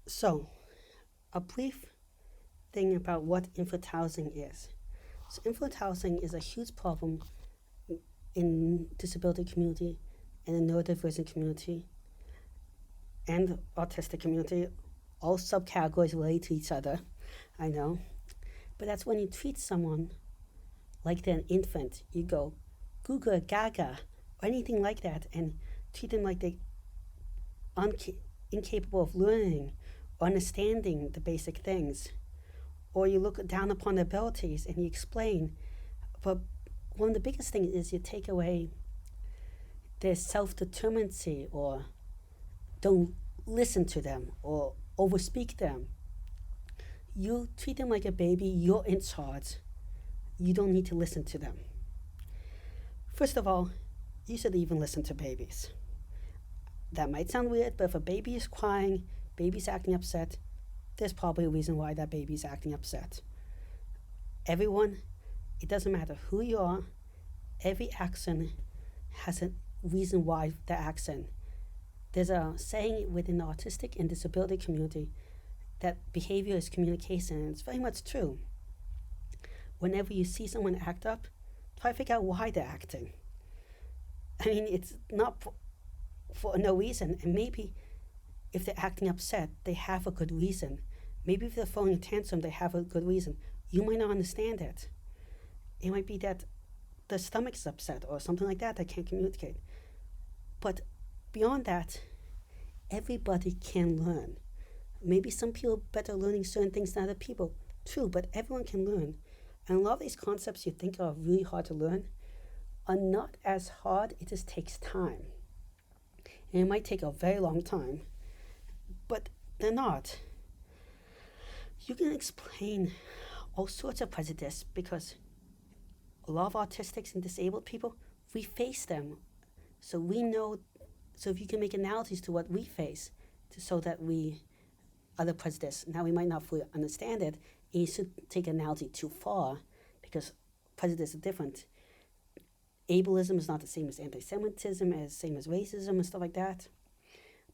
So, a brief thing about what infantilizing is. So, infantilizing is a huge problem in disability community and the neurodivergent community and autistic community, all subcategories relate to each other, I know. But that's when you treat someone like they're an infant. You go Googa Gaga or anything like that and treat them like they incapable of learning or understanding the basic things. Or you look down upon their abilities and you explain. But one of the biggest things is you take away their self-determinacy or don't listen to them or overspeak them. You treat them like a baby, you're in charge. You don't need to listen to them. First of all, you should even listen to babies. That might sound weird, but if a baby is crying, baby's acting upset, there's probably a reason why that baby's acting upset. Everyone, it doesn't matter who you are, every action has a reason why the action. There's a saying within the autistic and disability community that behavior is communication, and it's very much true. Whenever you see someone act up, try to figure out why they're acting. I mean, it's not for no reason, and maybe if they're acting upset, they have a good reason. Maybe if they're throwing a tantrum, they have a good reason. You might not understand it. It might be that the stomach's upset or something like that. They can't communicate. But beyond that, everybody can learn. Maybe some people are better learning certain things than other people. True, but everyone can learn. And a lot of these concepts you think are really hard to learn are not as hard, it just takes time. And it might take a very long time, but they're not. You can explain all sorts of prejudice because a lot of autistics and disabled people, we face them. So we know, so if you can make analogies to what we face, so that we other prejudice. Now we might not fully understand it, and you should take an analogy too far because prejudice is different. Ableism is not the same as anti-Semitism, as same as racism and stuff like that.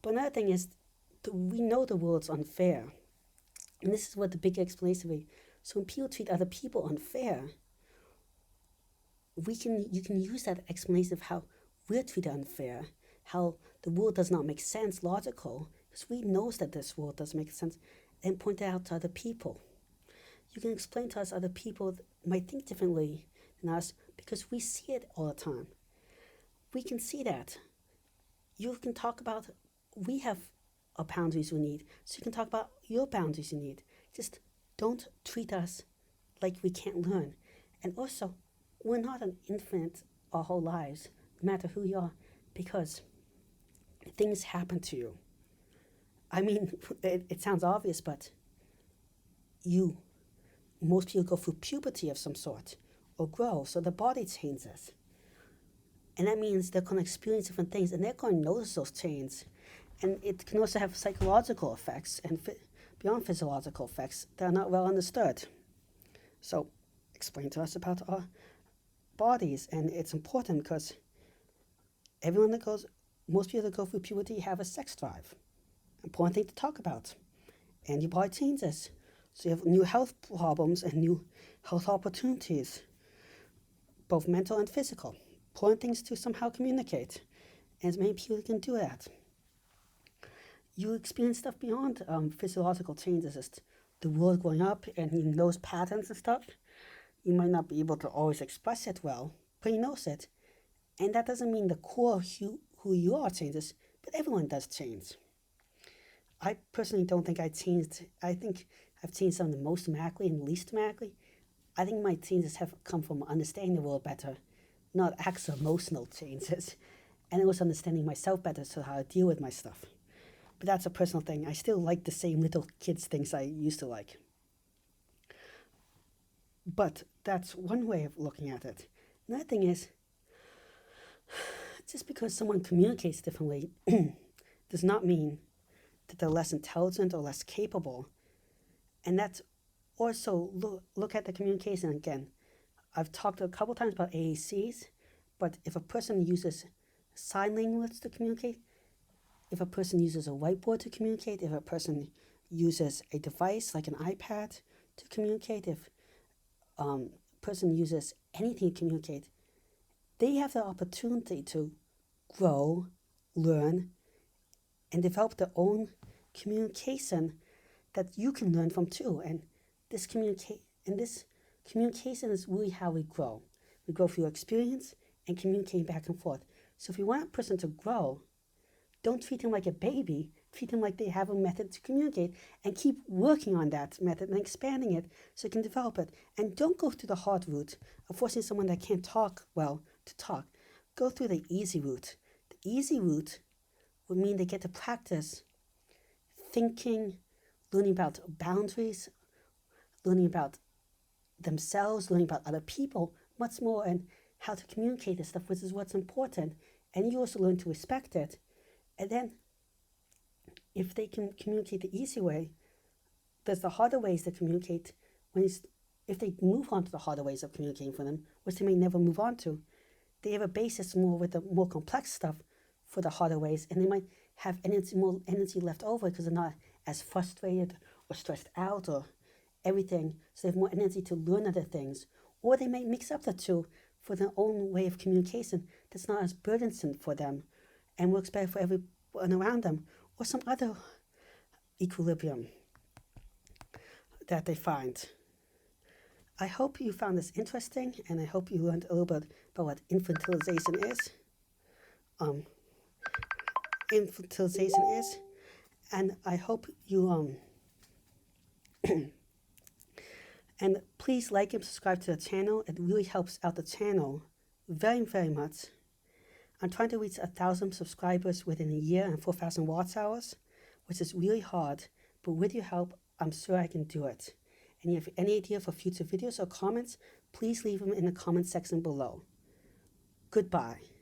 But another thing is, we know the world's unfair, and this is what the big explanation is. So when people treat other people unfair, you can use that explanation of how we're treated unfair, how the world does not make sense, logical, because we know that this world doesn't make sense, and point that out to other people. You can explain to us other people might think differently than us because we see it all the time. We can see that. You can talk about, we have our boundaries we need, so you can talk about your boundaries you need. Just don't treat us like we can't learn. And also, we're not an infant our whole lives, no matter who you are, because things happen to you. I mean, it sounds obvious, but most people go through puberty of some sort or grow, so the body changes. And that means they're going to experience different things, and they're going to notice those changes. And it can also have psychological effects and beyond physiological effects that are not well understood. So, explain to us about our bodies, and it's important because most people that go through puberty have a sex drive. Important thing to talk about. And your body changes. So you have new health problems and new health opportunities, both mental and physical. Important things to somehow communicate. And as many people can do that. You experience stuff beyond physiological changes, just the world going up and you know those patterns and stuff. You might not be able to always express it well, but you know it. And that doesn't mean the core who you are changes, but everyone does change. I personally don't think I changed. I think I've changed some of the most dramatically and least dramatically. I think my changes have come from understanding the world better, not actual emotional changes. And it was understanding myself better, so how I deal with my stuff. But that's a personal thing. I still like the same little kids things I used to like. But that's one way of looking at it. Another thing is, just because someone communicates differently does not mean that they're less intelligent or less capable. And that's also, look at the communication again. I've talked a couple times about AACs, but if a person uses sign language to communicate, if a person uses a whiteboard to communicate, if a person uses a device like an iPad to communicate, if person uses anything to communicate, they have the opportunity to grow, learn, and develop their own communication that you can learn from too. And this communication is really how we grow. We grow through experience and communicating back and forth. So if you want a person to grow, don't treat them like a baby. Treat them like they have a method to communicate, and keep working on that method and expanding it so you can develop it. And don't go through the hard route of forcing someone that can't talk well to talk. Go through the easy route. The easy route would mean they get to practice thinking, learning about boundaries, learning about themselves, learning about other people, much more, and how to communicate this stuff, which is what's important. And you also learn to respect it. And then if they can communicate the easy way, there's the harder ways to communicate. If they move on to the harder ways of communicating for them, which they may never move on to, they have a basis more with the more complex stuff for the harder ways, and they might have more energy left over because they're not as frustrated or stressed out or everything, so they have more energy to learn other things. Or they may mix up the two for their own way of communication that's not as burdensome for them and works better for everyone around them, or some other equilibrium that they find. I hope you found this interesting, and I hope you learned a little bit about what infantilization is. And I hope you and please like and subscribe to the channel. It really helps out the channel very, very much. I'm trying to reach 1,000 subscribers within a year and 4,000 watch hours, which is really hard, but with your help, I'm sure I can do it. And if you have any idea for future videos or comments, please leave them in the comment section below. Goodbye.